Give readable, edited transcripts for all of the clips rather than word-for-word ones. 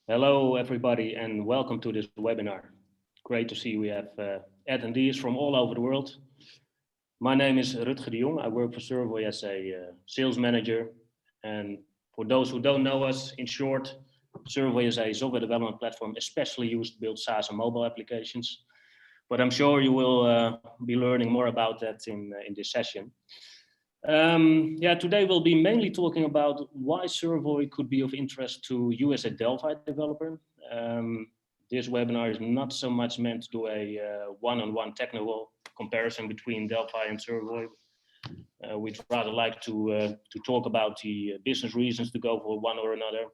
Hello, everybody, and welcome to this webinar. Great to see we have attendees from all over the world. My name is Rutger de Jong. I work for Servoi as a sales manager. And for those who don't know us, in short, Servoi is a software development platform especially used to build SaaS and mobile applications. But I'm sure you will be learning more about that in this session. Today we'll be mainly talking about why Servoi could be of interest to you as a Delphi developer. This webinar is not so much meant to do a one-on-one technical comparison between Delphi and Servoi. We'd rather like to talk about the business reasons to go for one or another,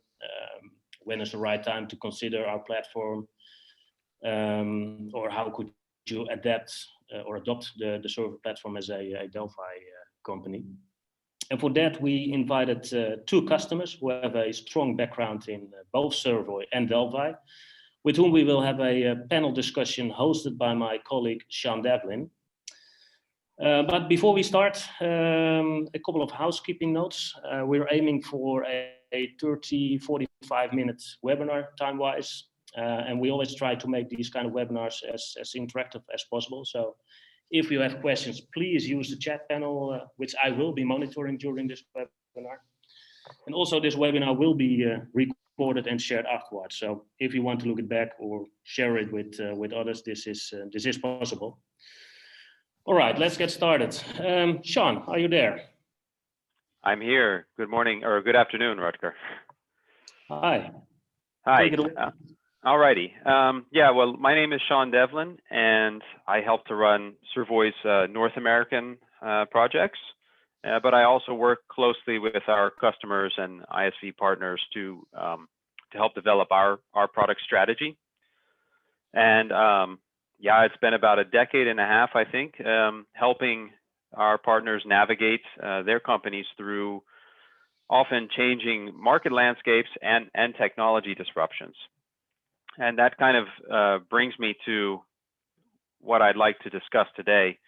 when is the right time to consider our platform, or how could you adapt or adopt the Servoi platform as a Delphi company. And for that, we invited two customers who have a strong background in both Servoi and Delphi, with whom we will have a panel discussion hosted by my colleague, Sean Devlin. But before we start, a couple of housekeeping notes. We're aiming for a 30, 45 minutes webinar time-wise. And we always try to make these kind of webinars as interactive as possible. So if you have questions, please use the chat panel, which I will be monitoring during this webinar. And also this webinar will be recorded and shared afterwards. So if you want to look it back or share it with others, this is possible. All right, let's get started. Sean, are you there? I'm here. Good morning or good afternoon, Rutger. Hi. Hi. Alrighty. Well, my name is Sean Devlin, and I help to run Servoi's North American projects. But I also work closely with our customers and ISV partners to help develop our product strategy. And it's been about a decade and a half, I think, helping our partners navigate their companies through often changing market landscapes and technology disruptions. And that kind of brings me to what I'd like to discuss today.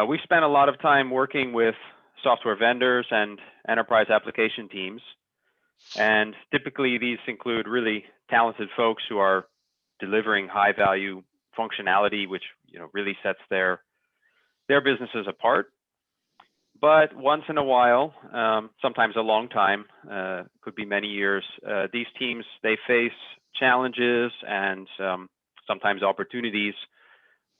We spent a lot of time working with software vendors and enterprise application teams. And typically these include really talented folks who are delivering high value functionality, which really sets their businesses apart. But once in a while, sometimes a long time, could be many years, these teams, they face challenges and sometimes opportunities,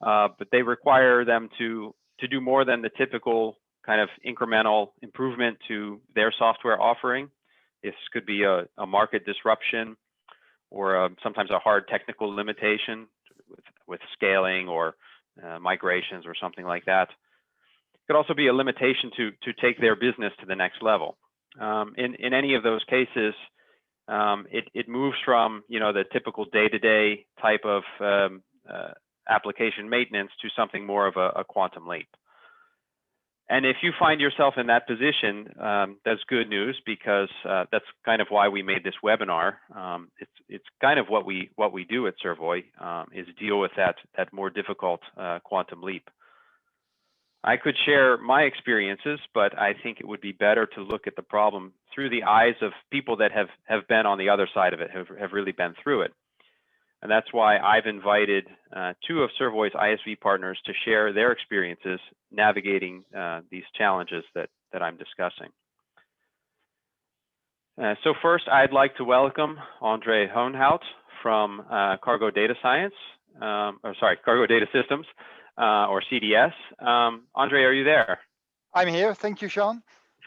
but they require them to do more than the typical kind of incremental improvement to their software offering. This could be a market disruption or sometimes a hard technical limitation with scaling or migrations or something like that. It could also be a limitation to take their business to the next level. In any of those cases, it moves from the typical day-to-day type of application maintenance to something more of a quantum leap. And if you find yourself in that position, that's good news, because that's kind of why we made this webinar. It's kind of what we do at Servoi, is deal with that more difficult quantum leap. I could share my experiences, but I think it would be better to look at the problem through the eyes of people that have been on the other side of it, have really been through it. And that's why I've invited two of Servoi's ISV partners to share their experiences navigating these challenges that I'm discussing. So first, I'd like to welcome Andre Hoonhout from Cargo Data Systems, or CDS. Andre, are you there? I'm here. Thank you, Sean.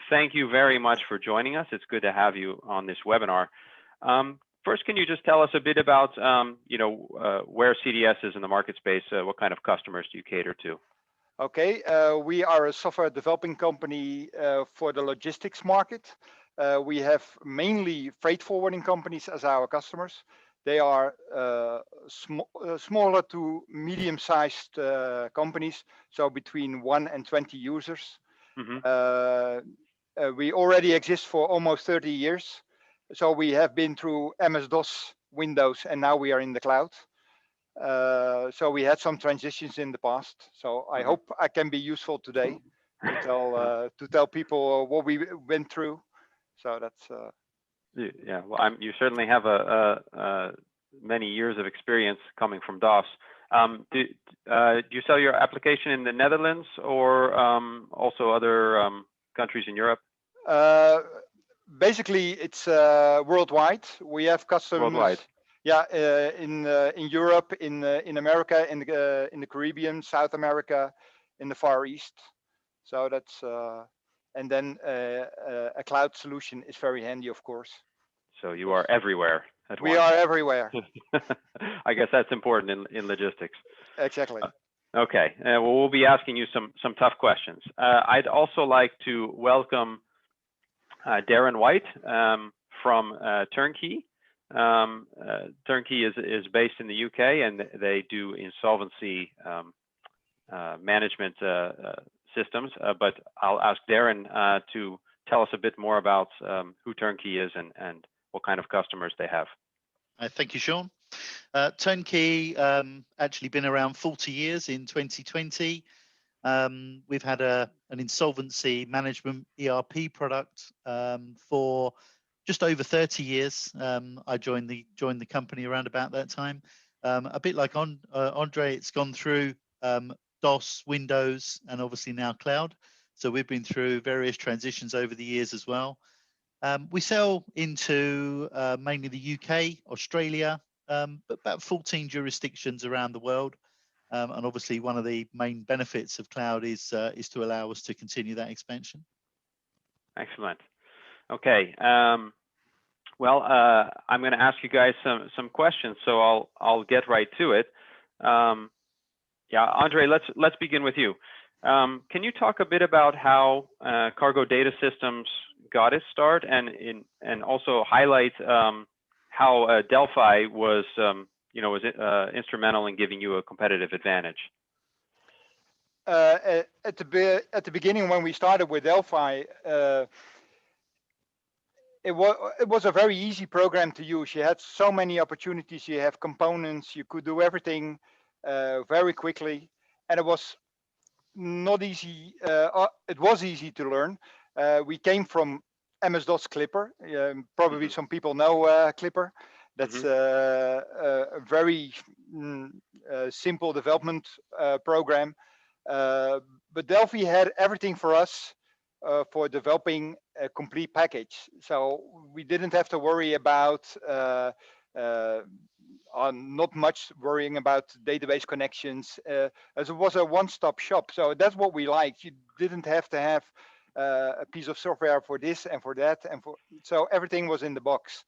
Thank you very much for joining us. It's good to have you on this webinar. First, can you just tell us a bit about where CDS is in the market space? What kind of customers do you cater to? Okay, we are a software developing company for the logistics market. We have mainly freight forwarding companies as our customers. They are smaller to medium-sized companies, so between 1 and 20 users. Mm-hmm. We already exist for almost 30 years. So we have been through MS-DOS, Windows, and now we are in the cloud. So we had some transitions in the past. So I hope I can be useful today to tell people what we went through. So that's Yeah, well, you certainly have many years of experience coming from DOS. Do you sell your application in the Netherlands or also other countries in Europe? Basically, it's worldwide. We have customers. Worldwide. Yeah, in Europe, in America, in the Caribbean, South America, in the Far East. So that's and then a cloud solution is very handy, of course. So you are everywhere at once. We are everywhere. I guess that's important in logistics. Exactly. Okay. Well, we'll be asking you some tough questions. I'd also like to welcome Darren White from Turnkey. Turnkey is based in the UK, and they do insolvency management systems. But I'll ask Darren to tell us a bit more about who Turnkey is and what kind of customers they have. Thank you, Sean. Turnkey actually been around 40 years in 2020. We've had an insolvency management ERP product for just over 30 years. I joined the company around about that time. A bit like Andre, it's gone through DOS, Windows, and obviously now cloud. So we've been through various transitions over the years as well. We sell into mainly the UK, Australia, but about 14 jurisdictions around the world. And obviously, one of the main benefits of cloud is to allow us to continue that expansion. Excellent. Okay. Well, I'm going to ask you guys some questions, so I'll get right to it. Yeah, Andre, let's begin with you. Can you talk a bit about how Cargo Data Systems got its start, and also highlight how Delphi was instrumental in giving you a competitive advantage? At the beginning, when we started with Delphi, it was a very easy program to use. You had so many opportunities. You have components. You could do everything very quickly, and it was not easy. It was easy to learn. We came from MS-DOS Clipper. Probably some people know Clipper. That's a very simple development program. But Delphi had everything for us for developing a complete package. So we didn't have to worry about not much worrying about database connections, as it was a one-stop shop. So that's what we liked. You didn't have to have a piece of software for this and for that, so everything was in the box.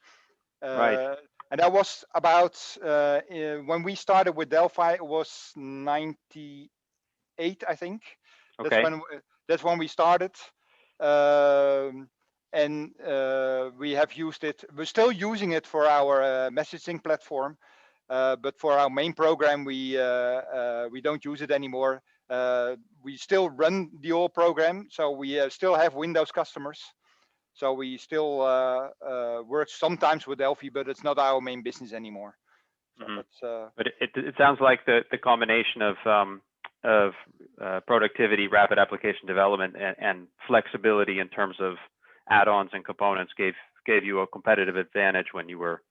Right. And that was about when we started with Delphi. It was 98, I think. Okay. That's when we started. And we have used it. We're still using it for our messaging platform, but for our main program, we don't use it anymore. We still run the old program, so we still have Windows customers. So we still work sometimes with Delphi, but it's not our main business anymore. So but it sounds like the combination of productivity, rapid application development, and flexibility in terms of add-ons and components gave you a competitive advantage when you were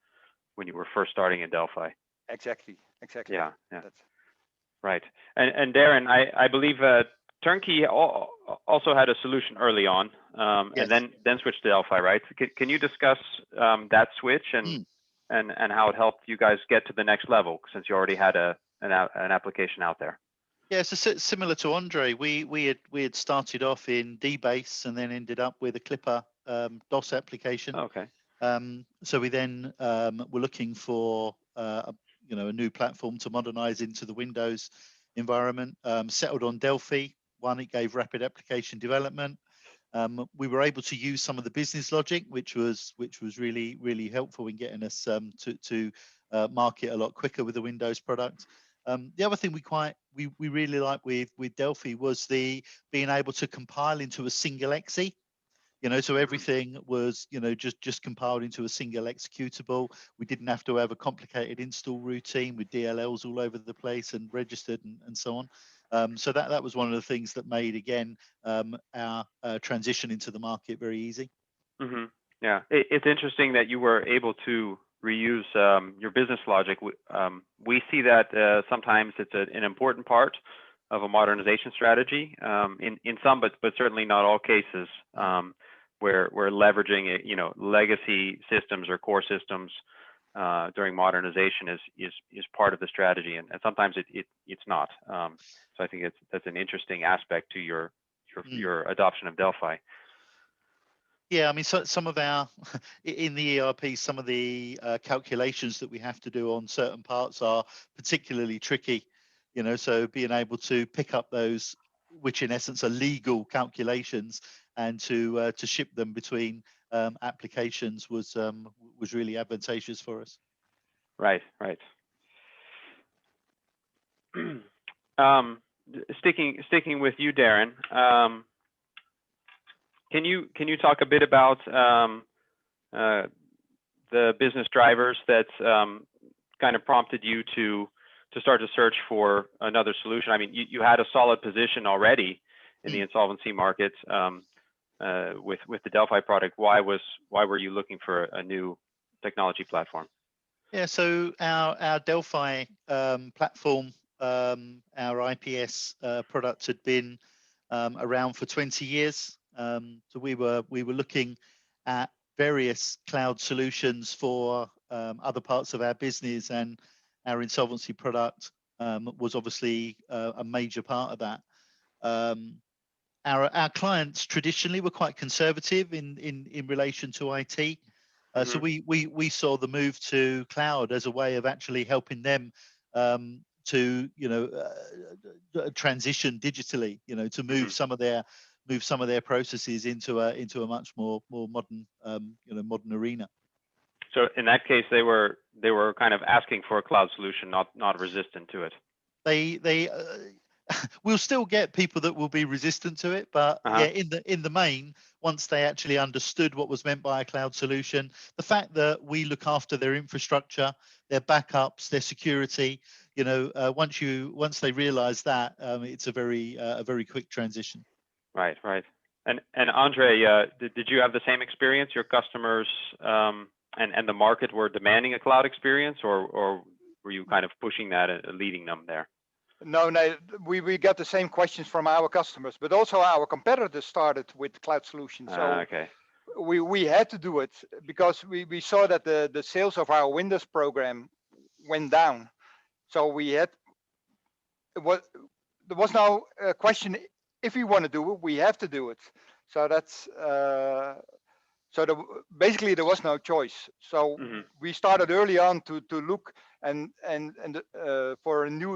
first starting in Delphi. Exactly. Yeah. Right. And Darren, I believe Turnkey also had a solution early on, Yes. and then switched to Delphi, right? Can you discuss that switch and how it helped you guys get to the next level, since you already had an application out there? Yeah, so similar to Andre, we had started off in DBase and then ended up with a Clipper DOS application. Okay. So we then were looking for a new platform to modernize into the Windows environment. Settled on Delphi. One, it gave rapid application development. We were able to use some of the business logic, which was really helpful in getting us to market a lot quicker with the Windows product. The other thing we really liked with Delphi was the being able to compile into a single exe. So everything was just compiled into a single executable. We didn't have to have a complicated install routine with DLLs all over the place and registered and so on. So that was one of the things that made, again, our transition into the market very easy. Yeah, it's interesting that you were able to reuse your business logic. We see that sometimes it's an important part of a modernization strategy in some, but certainly not all cases where leveraging legacy systems or core systems during modernization is part of the strategy, and sometimes it's not. So I think that's an interesting aspect to your adoption of Delphi. Yeah, I mean, so some of our in the ERP, some of the calculations that we have to do on certain parts are particularly tricky. So being able to pick up those, which in essence are legal calculations, and to ship them between applications was really advantageous for us. Right. Sticking with you, Darren. Can you talk a bit about the business drivers that kind of prompted you to start to search for another solution? I mean, you had a solid position already in the insolvency market with the Delphi product. Why were you looking for a new technology platform? Yeah, so our Delphi platform, our IPS product had been around for 20 years. So we were looking at various cloud solutions for other parts of our business, and our insolvency product was obviously a major part of that. Our clients traditionally were quite conservative in relation to IT. So we saw the move to cloud as a way of actually helping them to transition digitally, to move some of their processes into a much more modern modern arena. So in that case, they were kind of asking for a cloud solution, not resistant to it. They we'll still get people that will be resistant to it, but yeah, in the main, once they actually understood what was meant by a cloud solution, the fact that we look after their infrastructure, their backups, their security, once they realize that, it's a very quick transition. Right. And Andre, did you have the same experience? Your customers and the market were demanding a cloud experience, or were you kind of pushing that and leading them there? No, we got the same questions from our customers, but also our competitors started with cloud solutions. So we had to do it because we saw that the sales of our Windows program went down. So there was no question, if we want to do it, we have to do it. So that's basically there was no choice. So we started early on to look and for a new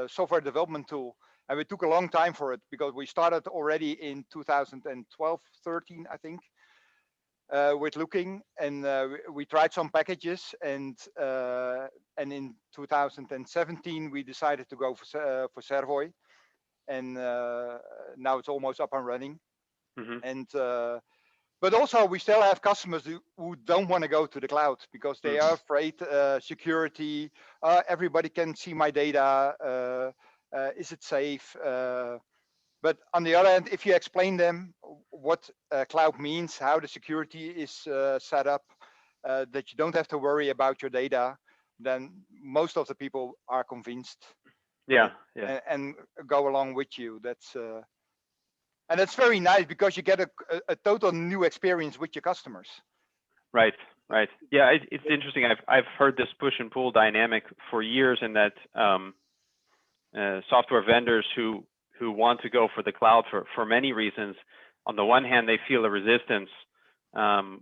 software development tool, and we took a long time for it because we started already in 2012, 13, I think, with looking, and we tried some packages, and in 2017 we decided to go for Servoi, and now it's almost up and running. And but also we still have customers who don't want to go to the cloud because they are afraid security. Everybody can see my data. Is it safe? But on the other hand, if you explain them what cloud means, how the security is set up, that you don't have to worry about your data, then most of the people are convinced. And go along with you. And it's very nice because you get a total new experience with your customers. Right. Yeah, it's interesting. I've heard this push and pull dynamic for years, in that software vendors who want to go for the cloud for many reasons. On the one hand, they feel a resistance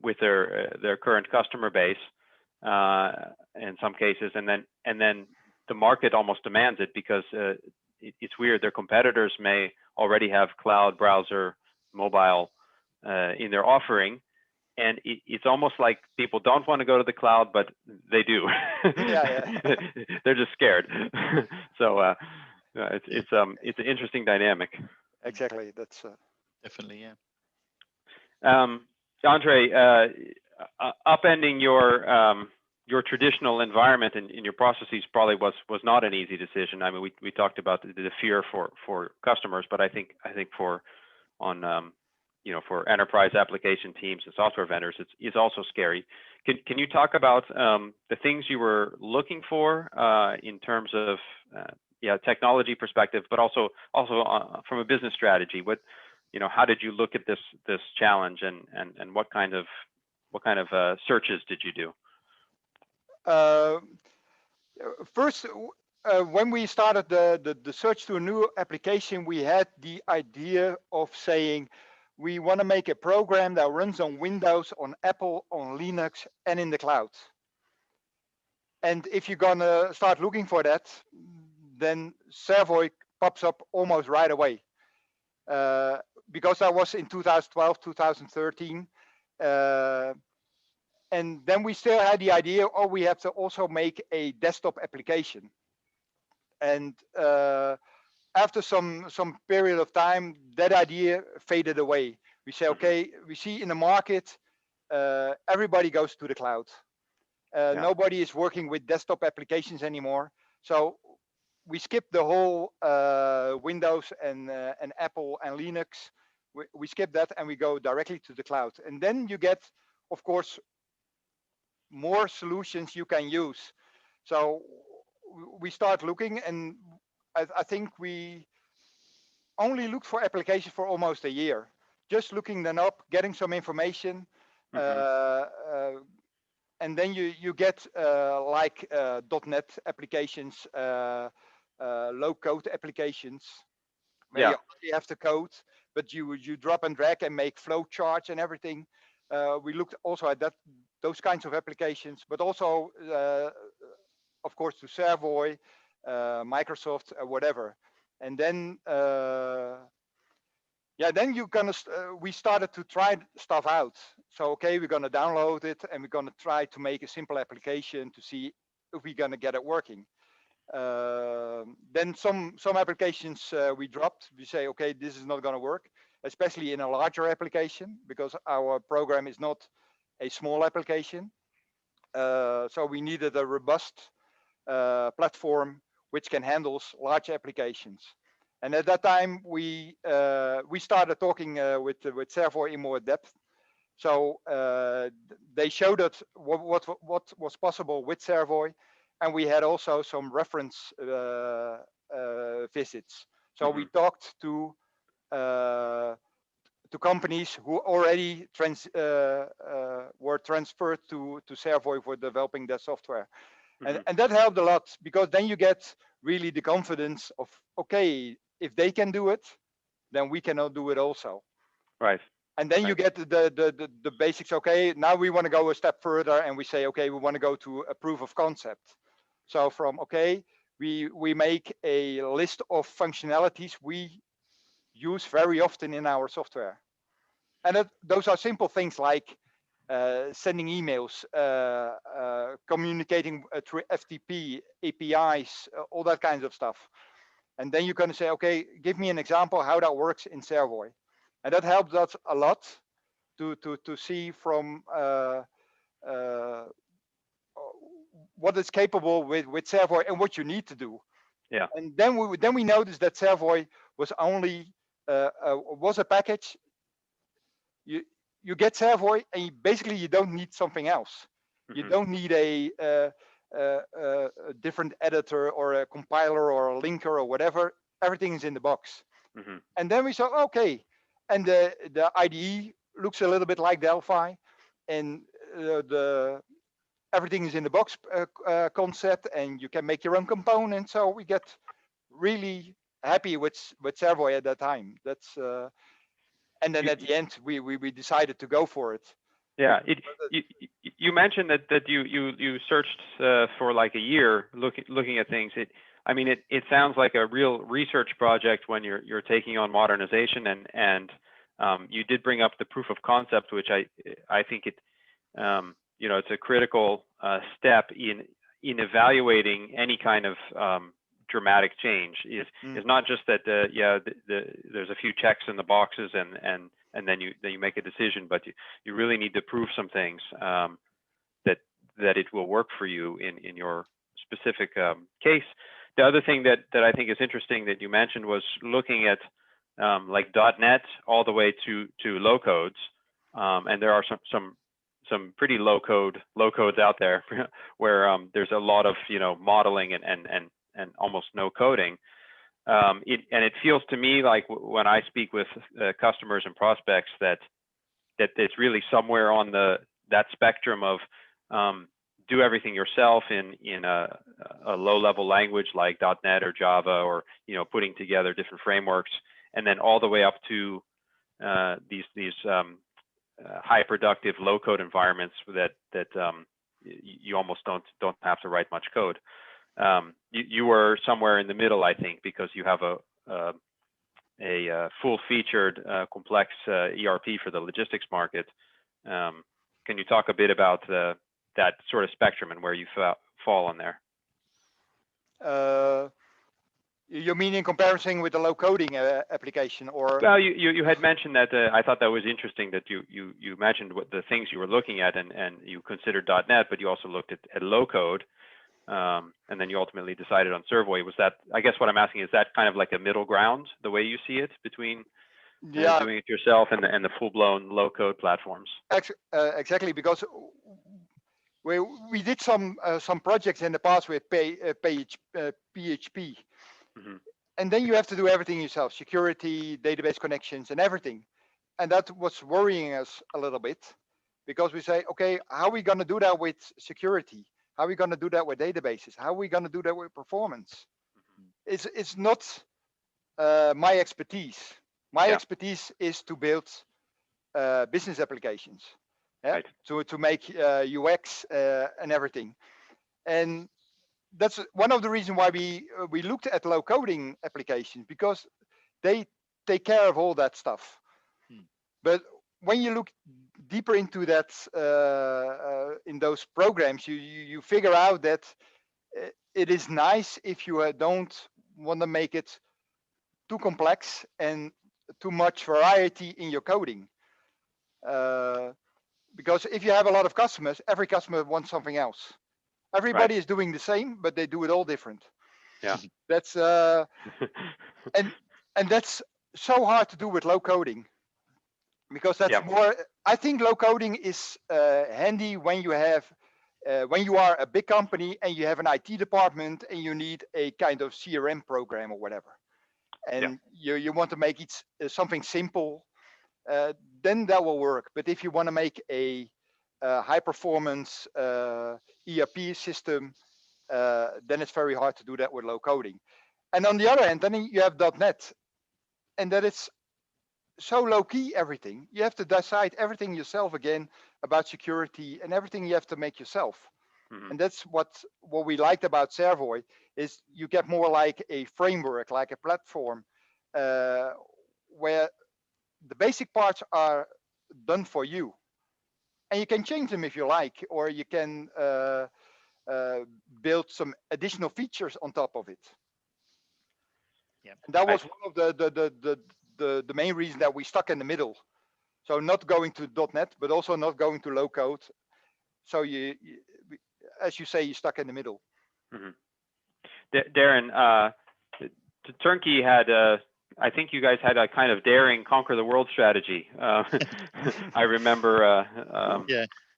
with their current customer base in some cases, and then the market almost demands it because it's weird. Their competitors may already have cloud, browser, mobile in their offering, and it's almost like people don't want to go to the cloud, but they do. They're just scared. So it's an interesting dynamic. Exactly. That's definitely, yeah. Andre, upending your traditional environment and in your processes probably was not an easy decision. I mean, we talked about the fear for customers, but I think you know, for enterprise application teams and software vendors, it's also scary. Can you talk about the things you were looking for in terms of technology perspective, but also from a business strategy? What, you know, how did you look at this challenge, and what kind of searches did you do? First, when we started the search to a new application, we had the idea of saying we want to make a program that runs on Windows, on Apple, on Linux, and in the cloud. And if you're gonna start looking for that, then Servoi pops up almost right away. Because that was in 2012, 2013. And then we still had the idea, oh, we have to also make a desktop application. And after some period of time, that idea faded away. We say, okay, we see in the market, everybody goes to the cloud. Nobody is working with desktop applications anymore. So we skipped the whole Windows and Apple and Linux. We skip that and we go directly to the cloud. And then you get, of course, more solutions you can use. So we start looking, and I think we only looked for applications for almost a year, just looking them up, getting some information. And then you get like .NET applications, low-code applications, where you have to code, but you drop and drag and make flow charts and everything. We looked also at those kinds of applications, but also, of course, to Servoi, Microsoft, whatever. And then, then we started to try stuff out. So, okay, we're gonna download it and we're gonna try to make a simple application to see if we're gonna get it working. Then some applications we dropped. We say, okay, this is not gonna work, especially in a larger application, because our program is not a small application. So we needed a robust platform which can handle large applications. And at that time, we started talking with Servoi in more depth. So they showed us what was possible with Servoi, and we had also some reference visits. So we talked to companies who already were transferred to Servoi for developing their software. And that helped a lot, because then you get really the confidence of, okay, if they can do it, then we can do it also. Right. And then you get the basics. Okay, now we want to go a step further, and we say, okay, we want to go to a proof of concept. So from, okay, we make a list of functionalities we use very often in our software. And those are simple things like sending emails, communicating through FTP, APIs, all that kinds of stuff. And then you're going to say, okay, give me an example how that works in Servoi. And that helps us a lot to see from what is capable with Servoi and what you need to do. Yeah. And then we noticed that Servoi was only was a package. You get Servoi, and basically you don't need something else. You don't need a different editor or a compiler or a linker or whatever. Everything is in the box. And then we saw, okay, and the IDE looks a little bit like Delphi, and everything is in the box concept, and you can make your own components. So we get really happy with Servoi at that time. That's and then at the end we decided to go for it. Yeah, you mentioned that you searched for like a year looking at things. It sounds like a real research project when you're taking on modernization, and you did bring up the proof of concept, which I think it's a critical step in evaluating any kind of dramatic change. Is not just that there's a few checks in the boxes and then you make a decision, but you really need to prove some things that it will work for you in your specific case. The other thing that I think is interesting that you mentioned was looking at like .NET all the way to low codes, and there are some pretty low codes out there where there's a lot of modeling and almost no coding. It feels to me like when I speak with customers and prospects that it's really somewhere on that spectrum of do everything yourself in a low-level language like .NET or Java, or putting together different frameworks, and then all the way up to these high productive low-code environments that you almost don't have to write much code. You were somewhere in the middle, I think, because you have a full-featured complex ERP for the logistics market. Can you talk a bit about that sort of spectrum and where you fall on there? You mean in comparison with the low coding application, or? Well, you had mentioned that. I thought that was interesting that you mentioned what the things you were looking at, and you considered .NET, but you also looked at low code, and then you ultimately decided on Servoi. Was that, I guess what I'm asking, is that kind of like a middle ground, the way you see it, between doing it yourself and the full-blown low code platforms? Exactly, because we did some projects in the past with PHP. Mm-hmm. And then you have to do everything yourself, security, database connections, and everything. And that was worrying us a little bit, because we say, okay, how are we going to do that with security? How are we going to do that with databases? How are we going to do that with performance? Mm-hmm. It's not my expertise. My expertise is to build business applications, right. to make UX and everything. And that's one of the reasons why we looked at low coding applications, because they take care of all that stuff. But when you look deeper into that, in those programs, you figure out that it is nice if you don't want to make it too complex and too much variety in your coding. Because if you have a lot of customers, every customer wants something else. Everybody is doing the same, but they do it all different. Yeah. That's and that's so hard to do with low coding, because that's more. I think low coding is handy when you have when you are a big company and you have an IT department and you need a kind of CRM program or whatever, and you want to make it something simple, then that will work. But if you want to make a high performance ERP system, then it's very hard to do that with low coding. And on the other hand, then you have .NET, and that it's so low key everything. You have to decide everything yourself again about security, and everything you have to make yourself. Mm-hmm. And that's what we liked about Servoi, is you get more like a framework, like a platform, where the basic parts are done for you. And you can change them if you like, or you can build some additional features on top of it. Yeah, and that was one of the main reasons that we stuck in the middle. So not going to .NET, but also not going to low code. So you as you say, you stuck in the middle. Mm-hmm. Darren, Turnkey had I think you guys had a kind of daring conquer the world strategy. I remember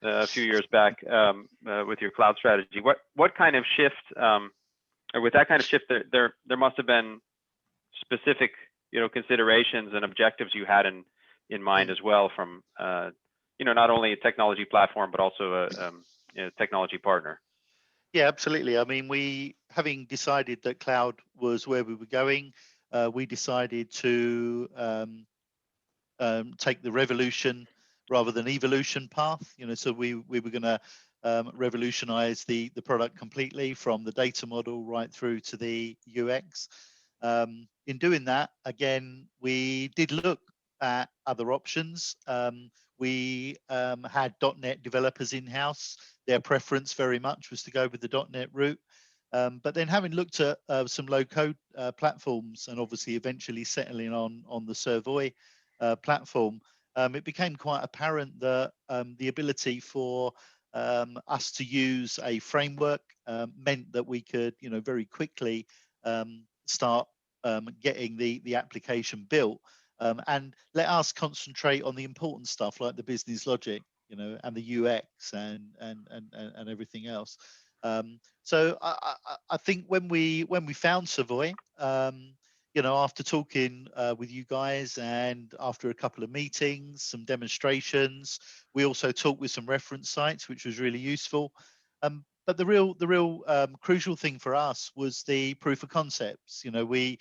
a few years back with your cloud strategy. What kind of shift, or with that kind of shift, there must have been specific considerations and objectives you had in mind as well, from not only a technology platform but also a technology partner. Yeah, absolutely. I mean, we, having decided that cloud was where we were going, we decided to take the revolution rather than evolution path. So we were going to revolutionize the product completely, from the data model right through to the UX. In doing that, again, we did look at other options. We had .NET developers in-house. Their preference very much was to go with the .NET route. But then, having looked at some low-code platforms, and obviously eventually settling on the Servoi platform, it became quite apparent that the ability for us to use a framework meant that we could, very quickly start getting the application built, and let us concentrate on the important stuff like the business logic, and the UX and everything else. So I think when we found Servoi, after talking with you guys and after a couple of meetings, some demonstrations, we also talked with some reference sites, which was really useful. But the real crucial thing for us was the proof of concepts. We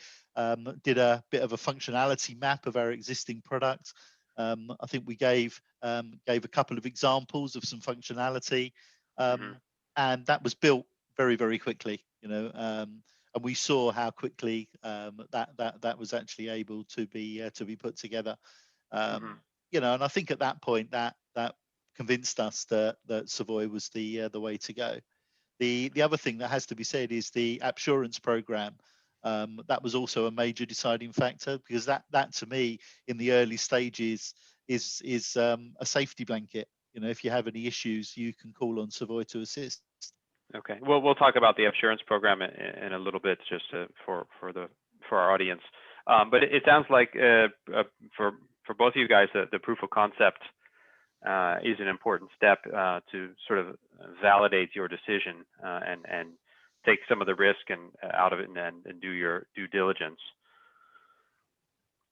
did a bit of a functionality map of our existing product. I think we gave a couple of examples of some functionality, and that was built very, very quickly. And we saw how quickly that was actually able to be put together. And I think at that point that convinced us that Servoi was the way to go. The other thing that has to be said is the assurance program. That was also a major deciding factor, because that to me in the early stages is a safety blanket. If you have any issues, you can call on Servoi to assist. Okay. Well, we'll talk about the assurance program in a little bit, just for our audience. But it sounds like for both of you guys, the proof of concept is an important step to sort of validate your decision and take some of the risk and out of it and do your due diligence.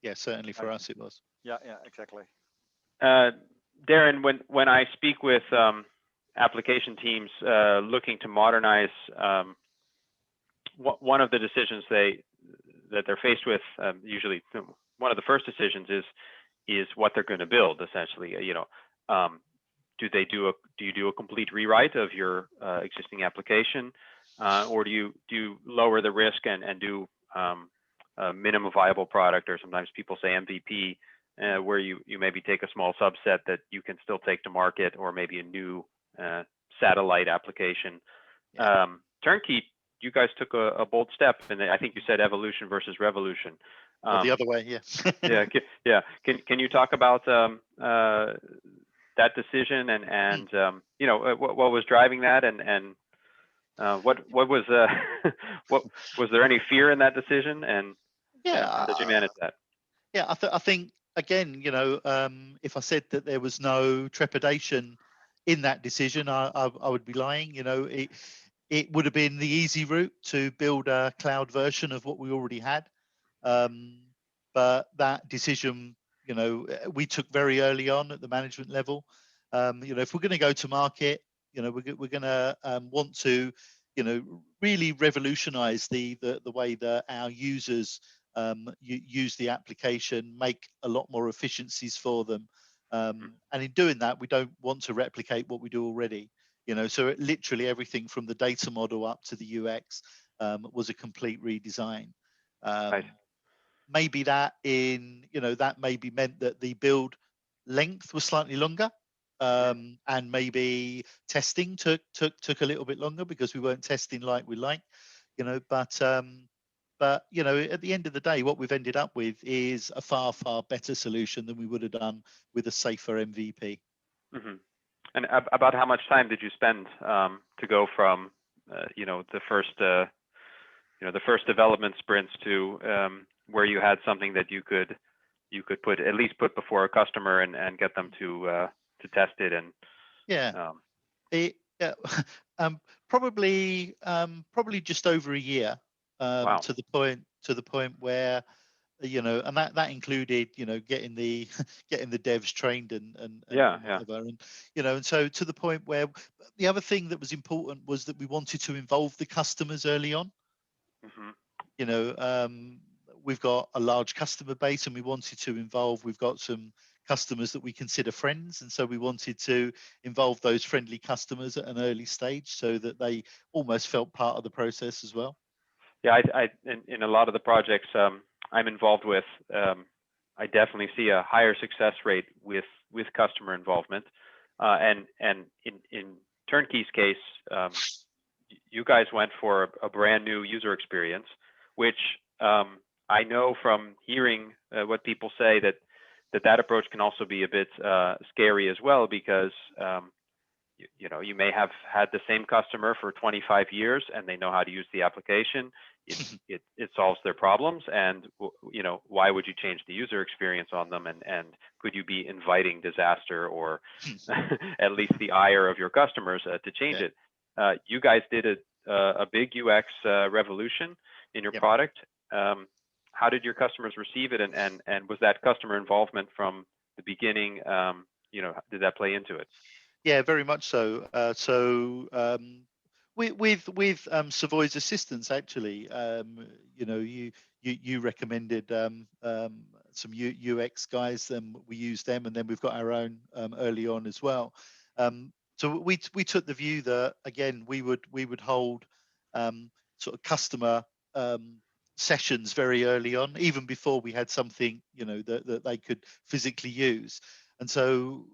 Yeah, certainly for us it was. Yeah, exactly. Darren, when I speak with application teams looking to modernize, one of the decisions that they're faced with, usually one of the first decisions is what they're going to build. Essentially, do you do a complete rewrite of your existing application, or do you lower the risk and do a minimum viable product, or sometimes people say MVP, where you maybe take a small subset that you can still take to market, or maybe a new satellite application. Turnkey, you guys took a bold step, and I think you said evolution versus revolution. The other way, yeah. yeah. Can you talk about that decision and what was driving that, and what was was there any fear in that decision, and how did you manage that? Yeah, I think again, if I said that there was no trepidation in that decision, I would be lying. It would have been the easy route to build a cloud version of what we already had, but that decision, we took very early on at the management level. If we're going to go to market, we're going to want to, really revolutionize the way that our users use the application, make a lot more efficiencies for them. And in doing that, we don't want to replicate what we do already. So literally everything from the data model up to the UX was a complete redesign. Right. Maybe that maybe meant that the build length was slightly longer, and maybe testing took a little bit longer because we weren't testing like we like, but at the end of the day, what we've ended up with is a far better solution than we would have done with a safer MVP. And about how much time did you spend to go from the first development sprints to where you had something that you could at least put before a customer and get them to test it? And probably just over a year. Wow. To the point where and that included getting the devs trained and whatever. And so to the point where the other thing that was important was that we wanted to involve the customers early on. We've got a large customer base, and we wanted to involve. We've got some customers that we consider friends, and so we wanted to involve those friendly customers at an early stage so that they almost felt part of the process as well. Yeah, in a lot of the projects I'm involved with, I definitely see a higher success rate with customer involvement. And in Turnkey's case, you guys went for a brand new user experience, which I know from hearing what people say that approach can also be a bit scary as well, because you know, you may have had the same customer for 25 years and they know how to use the application. It solves their problems, and you know, why would you change the user experience on them? And could you be inviting disaster or at least the ire of your customers to change it? You guys did a big UX revolution in your product. How did your customers receive it, and was that customer involvement from the beginning? You know, did that play into it? Yeah, very much so. With Servoi's assistance, actually, you know, you recommended some UX guys, we used them, and then we've got our own early on as well. So we took the view that, again, we would hold sort of customer sessions very early on, even before we had something, you know, that they could physically use. And so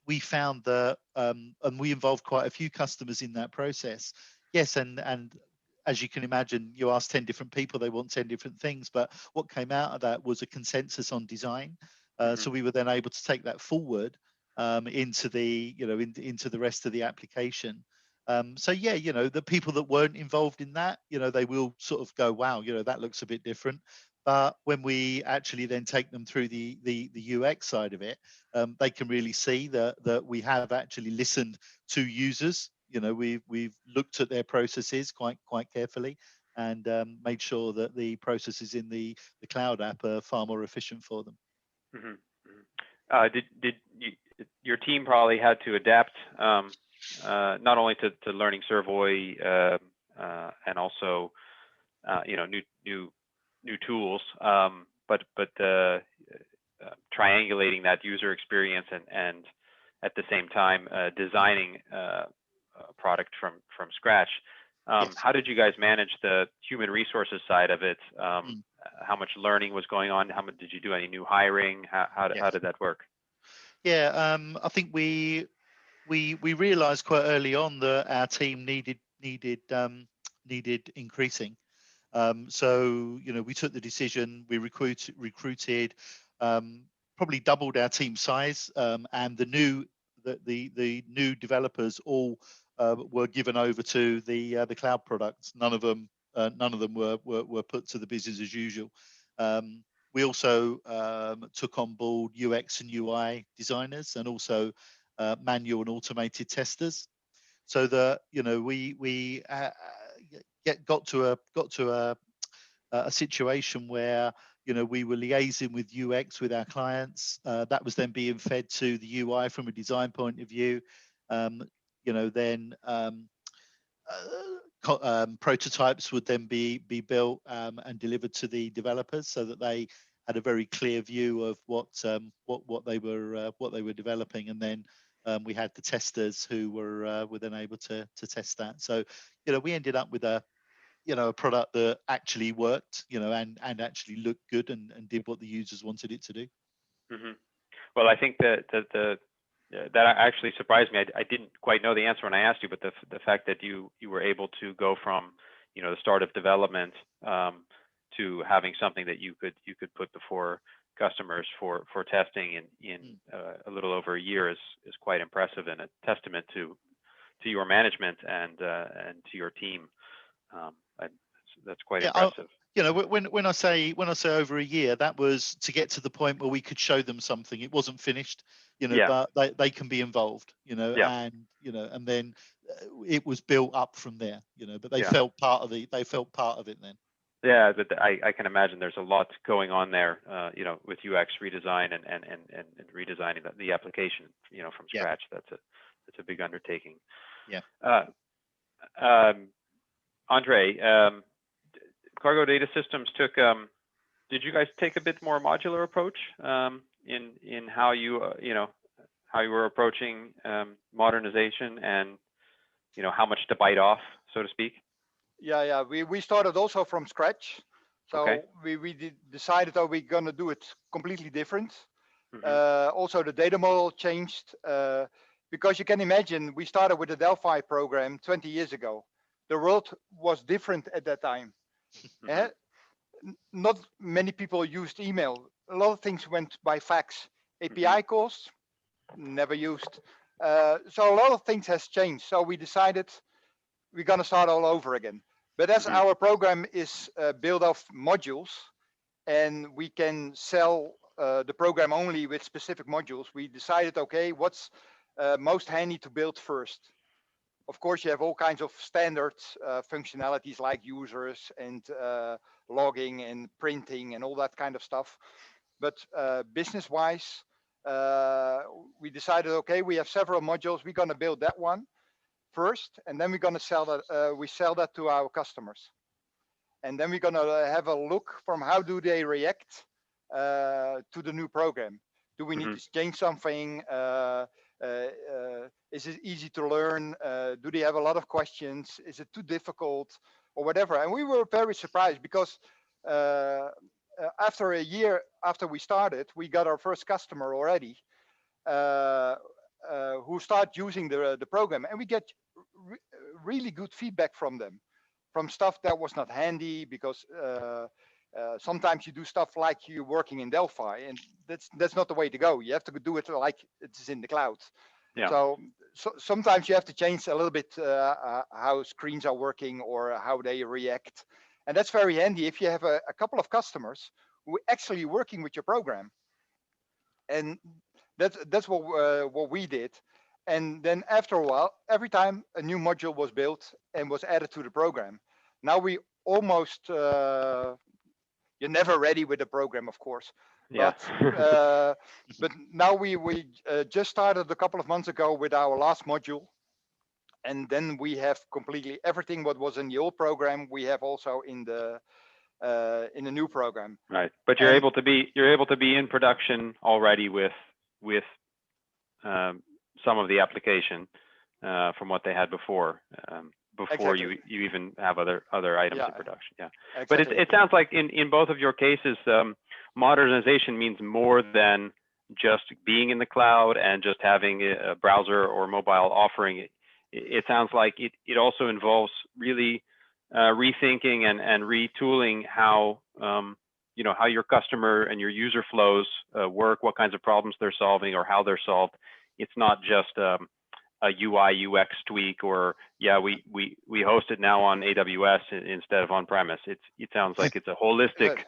we found that, and we involved quite a few customers in that process. Yes, and as you can imagine, you ask 10 different people, they want 10 different things. But what came out of that was a consensus on design. So we were then able to take that forward into the, you know, into the rest of the application. So yeah, you know, the people that weren't involved in that, you know, they will sort of go, wow, you know, that looks a bit different. But when we actually then take them through the UX side of it, they can really see that we have actually listened to users. You know, we've looked at their processes quite carefully, and made sure that the processes in the cloud app are far more efficient for them. Did your team probably had to adapt not only to learning Servoi and also you know, new tools, but triangulating that user experience and at the same time designing a product from scratch. How did you guys manage the human resources side of it? How much learning was going on? How much did you do? Any new hiring? How did that work? Yeah, I think we realized quite early on that our team needed increasing. So, you know, we took the decision, we recruited, probably doubled our team size, and the new developers all were given over to the cloud products. None of them were put to the business as usual. We also took on board UX and UI designers, and also manual and automated testers, so that, you know, we got to a situation where, you know, we were liaising with UX with our clients. That was then being fed to the UI from a design point of view. You know, then prototypes would then be built and delivered to the developers, so that they had a very clear view of what they were developing, and then we had the testers who were then able to test that. So, you know, we ended up with a product that actually worked, you know, and actually looked good and did what the users wanted it to do. Well, I think that actually surprised me. I didn't quite know the answer when I asked you, but the fact that you were able to go from, you know, the start of development to having something that you could put before customers for testing in a little over a year is quite impressive, and a testament to your management and to your team. That's quite impressive. You know, when I say over a year, that was to get to the point where we could show them something. It wasn't finished, you know, but they can be involved, you know, and, you know, and then it was built up from there, you know, but they felt part of it then. Yeah, but I can imagine there's a lot going on there, you know, with UX redesign and redesigning the application, you know, from scratch. That's a big undertaking. Andre, Cargo Data Systems took. Did you guys take a bit more modular approach in how you how you were approaching modernization, and, you know, how much to bite off, so to speak? Yeah. We started also from scratch. So we decided that we're gonna do it completely different. Also, the data model changed because you can imagine we started with the Delphi program 20 years ago. The world was different at that time. Not many people used email. A lot of things went by fax. API calls, never used. So a lot of things has changed. So we decided we're going to start all over again. But as our program is built of modules, and we can sell the program only with specific modules, we decided, okay, what's most handy to build first? Of course, you have all kinds of standard functionalities like users and logging and printing and all that kind of stuff. But business-wise, we decided, okay, we have several modules. We're going to build that one first, and then we're going to sell that. We sell that to our customers, and then we're going to have a look from how do they react to the new program. Do we need to change something? Is it easy to learn? Do they have a lot of questions? Is it too difficult or whatever? And we were very surprised because after a year after we started, we got our first customer already who start using the program, and we get really good feedback from them, from stuff that was not handy, because sometimes you do stuff like you're working in Delphi, and that's not the way to go. You have to do it like it's in the cloud. Yeah. So sometimes you have to change a little bit how screens are working or how they react. And that's very handy if you have a couple of customers who are actually working with your program. And that's what we did. And then after a while, every time a new module was built and was added to the program, now we almost, you're never ready with the program, of course. Yeah. But now we just started a couple of months ago with our last module. And then we have completely everything what was in the old program, we have also in the new program. Right, but you're able to be in production already with some of the application from what they had before. Before Exactly. you even have other items in production. Yeah, exactly. But it sounds like in both of your cases, modernization means more than just being in the cloud and just having a browser or mobile offering. It sounds like it also involves really rethinking and retooling how how your customer and your user flows work, what kinds of problems they're solving or how they're solved. It's not just a UI UX tweak, or we host it now on AWS instead of on premise. It sounds like it's a holistic.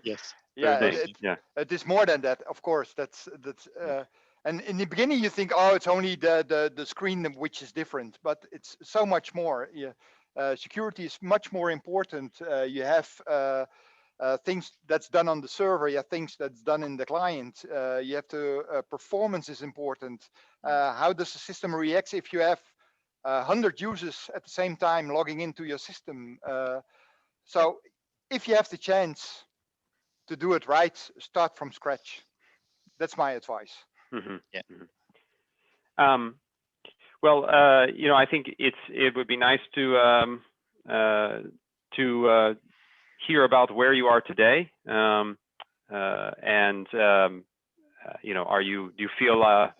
Yes. It is more than that, of course. That's and in the beginning you think, oh, it's only the screen which is different, but it's so much more. Security is much more important. You have things that's done on the server, you have things that's done in the client. You have to performance is important. How does the system react if you have 100 users at the same time logging into your system? So if you have the chance to do it right, start from scratch. That's my advice. Yeah. Well, I think it would be nice to hear about where you are today, and do you feel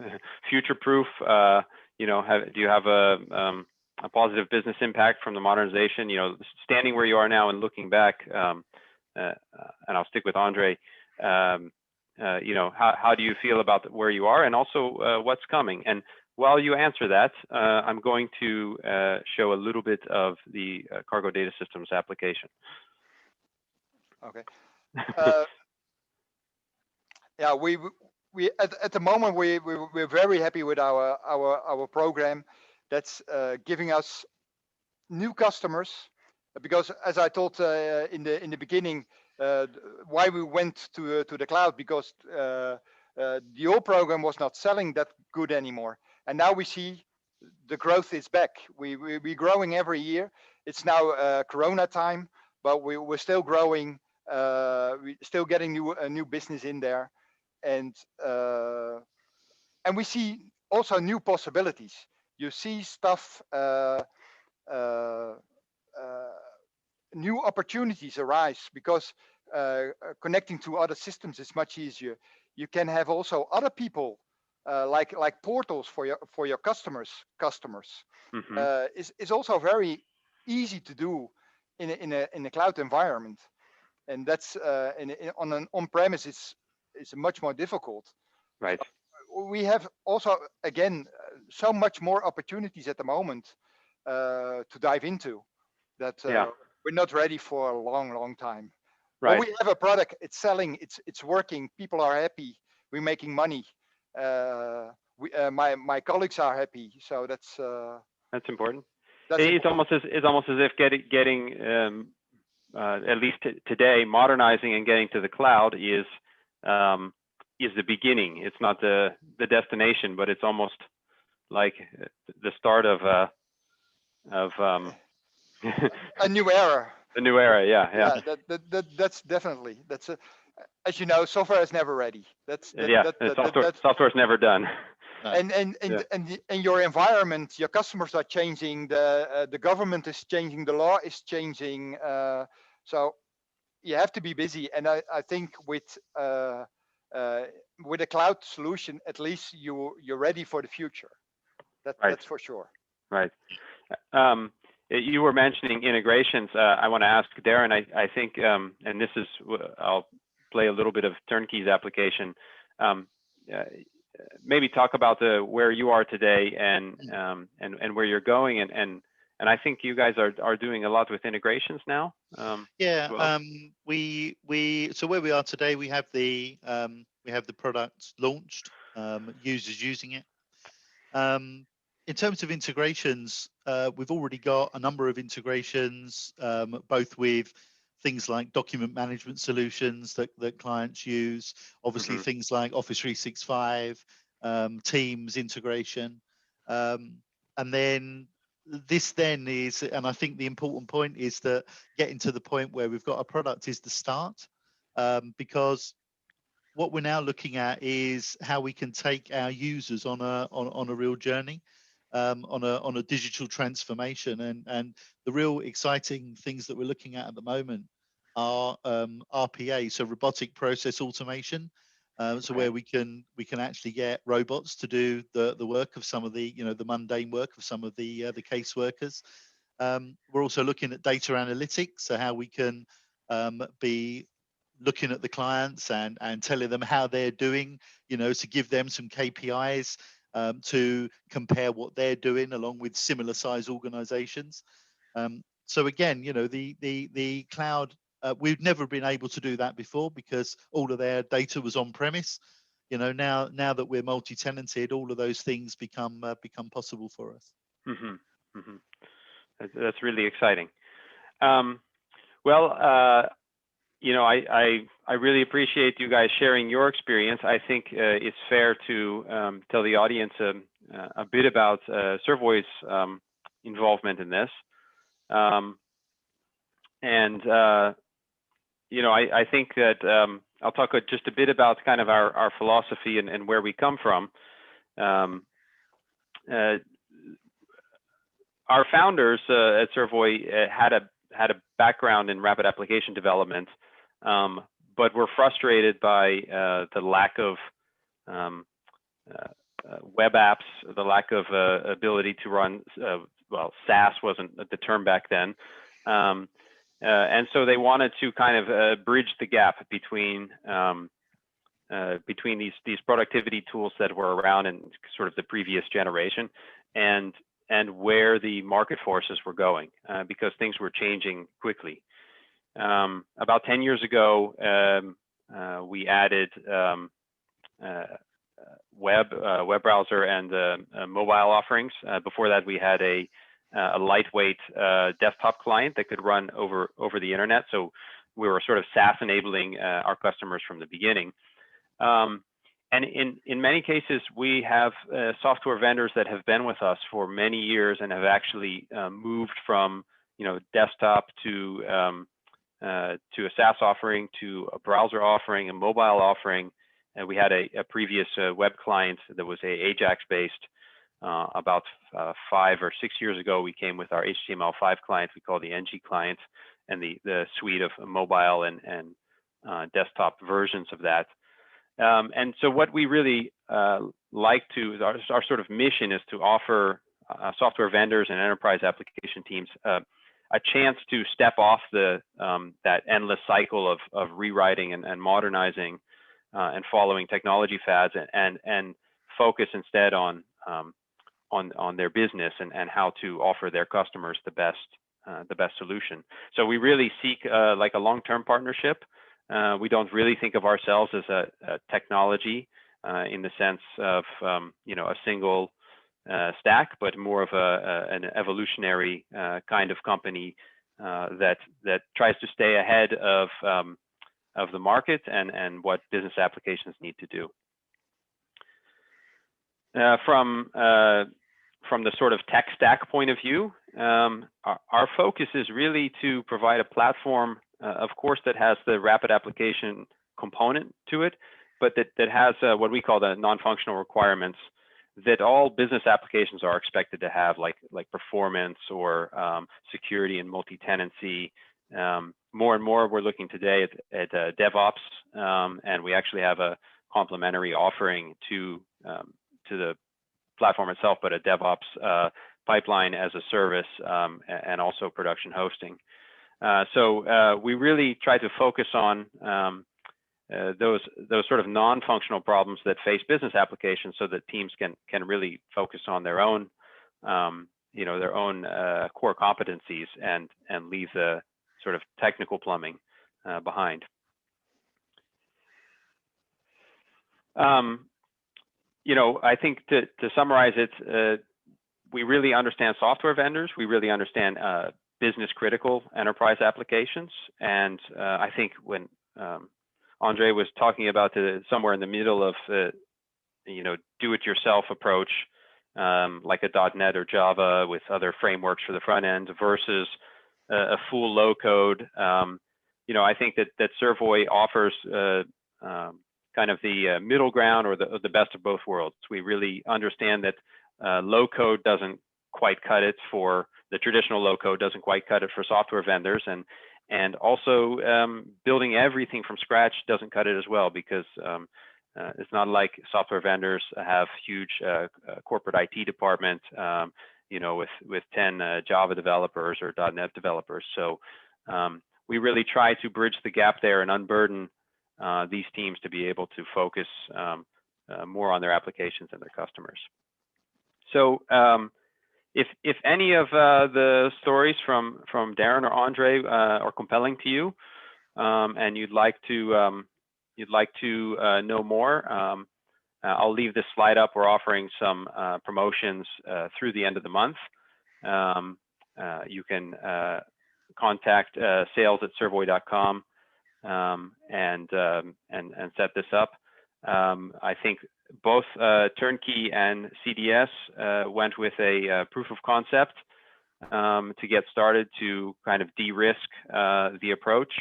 future-proof? Do you have a positive business impact from the modernization? Standing where you are now and looking back, and I'll stick with Andre. How do you feel about where you are, and also what's coming? And while you answer that, I'm going to show a little bit of the Cargo Data Systems application. Okay. Yeah, we at the moment we're very happy with our program. That's giving us new customers, because as I told in the beginning, why we went to the cloud, because the old program was not selling that good anymore, and now we see the growth is back. We're growing every year. It's now Corona time, but we're still growing. We're still getting new business in there, and we see also new possibilities. You see stuff. New opportunities arise because connecting to other systems is much easier. You can have also other people like portals for your customers. Is also very easy to do in a cloud environment, and that's on an on-premise it's much more difficult. Right. we have also, again, so much more opportunities at the moment to dive into that we're not ready for a long time. Right. But we have a product, it's selling, it's working, people are happy, we're making money. My colleagues are happy, so that's important. It's almost as if getting at least today, modernizing and getting to the cloud is the beginning. It's not the destination, but it's almost like the start of a new era. A new era, yeah. That's definitely as you know, software is never ready. Software's never done. And your environment, your customers are changing, the government is changing, the law is changing, so you have to be busy. And I think with a cloud solution, at least you're ready for the future. That's for sure. Right. You were mentioning integrations. I want to ask Darren, I think, and this is, I'll play a little bit of Turnkey's application. Maybe talk about where you are today and where you're going, and I think you guys are doing a lot with integrations now. So where we are today, we have the product launched, users using it. In terms of integrations, we've already got a number of integrations, both with things like document management solutions that clients use, obviously things like Office 365, Teams integration. And then this then is, and I think the important point is that getting to the point where we've got a product is the start, because what we're now looking at is how we can take our users on a real journey. On a digital transformation, and the real exciting things that we're looking at the moment are RPA, so robotic process automation. Where we can actually get robots to do the work of some of the the mundane work of some of the caseworkers. We're also looking at data analytics, so how we can be looking at the clients and telling them how they're doing, to give them some KPIs. To compare what they're doing along with similar size organizations. So again, the cloud, we've never been able to do that before because all of their data was on premise. Now that we're multi-tenanted, all of those things become possible for us. That's really exciting. I really appreciate you guys sharing your experience. I think it's fair to tell the audience a bit about Servoi's involvement in this. I think that I'll talk just a bit about kind of our philosophy and where we come from. Our founders at Servoi had a background in rapid application development, but were frustrated by the lack of web apps, the lack of ability to run, SaaS wasn't the term back then. And so they wanted to kind of bridge the gap between these productivity tools that were around in sort of the previous generation and where the market forces were going, because things were changing quickly. About 10 years ago, we added web browser and mobile offerings. Before that, we had a lightweight desktop client that could run over the internet. So we were sort of SaaS enabling our customers from the beginning. And in many cases, we have software vendors that have been with us for many years and have actually moved from desktop to a SaaS offering, to a browser offering, a mobile offering. And we had a previous web client that was Ajax based. About 5 or 6 years ago, we came with our HTML5 client we call the NG client, and the suite of mobile and desktop versions of that. And so what we really like to, our sort of mission is to offer software vendors and enterprise application teams a chance to step off that endless cycle of rewriting and modernizing and following technology fads and focus instead on their business and how to offer their customers the best solution. So we really seek like a long-term partnership. We don't really think of ourselves as a technology in the sense of you know, a single stack, but more of an evolutionary kind of company that tries to stay ahead of the market and what business applications need to do. From the sort of tech stack point of view, our focus is really to provide a platform, of course, that has the rapid application component to it, but that has what we call the non-functional requirements that all business applications are expected to have, like performance or security and multi-tenancy. More and more, we're looking today at DevOps, and we actually have a complementary offering to the platform itself, but a DevOps pipeline as a service, and also production hosting. So we really try to focus on those sort of non-functional problems that face business applications, so that teams can really focus on their own, you know, their own core competencies and leave the sort of technical plumbing behind. You know, I think to summarize it, we really understand software vendors. We really understand business critical enterprise applications. And I think when Andre was talking about somewhere in the middle of you know, do-it-yourself approach, like a .NET or Java with other frameworks for the front end versus a full low code, you know, I think that Servoi offers kind of the middle ground, or the best of both worlds. We really understand that low code doesn't quite cut it for the traditional low code, doesn't quite cut it for software vendors, and also building everything from scratch doesn't cut it as well, because it's not like software vendors have huge corporate IT department, you know, with 10 Java developers or .NET developers. So we really try to bridge the gap there and unburden these teams to be able to focus more on their applications and their customers. So if any of the stories from Darren or Andre are compelling to you, and you'd like to know more, I'll leave this slide up. We're offering some promotions through the end of the month. You can contact sales@servoi.com and set this up. I think both Turnkey and CDS went with a proof of concept to get started, to kind of de-risk the approach,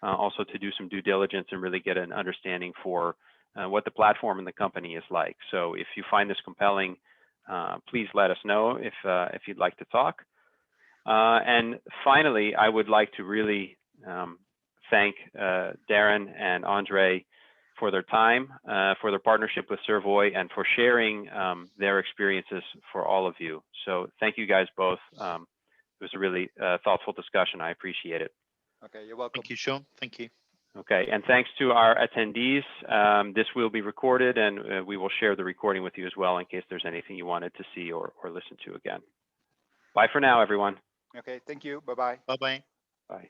also to do some due diligence and really get an understanding for what the platform and the company is like. So if you find this compelling, please let us know if you'd like to talk. And finally, I would like to really thank Darren and Andre for their time, for their partnership with Servoi, and for sharing their experiences for all of you. So thank you guys both. It was a really thoughtful discussion. I appreciate it. Okay, you're welcome. Thank you, Sean. Thank you. Okay, and thanks to our attendees. This will be recorded, and we will share the recording with you as well in case there's anything you wanted to see or listen to again. Bye for now, everyone. Okay, thank you. Bye-bye. Bye-bye. Bye.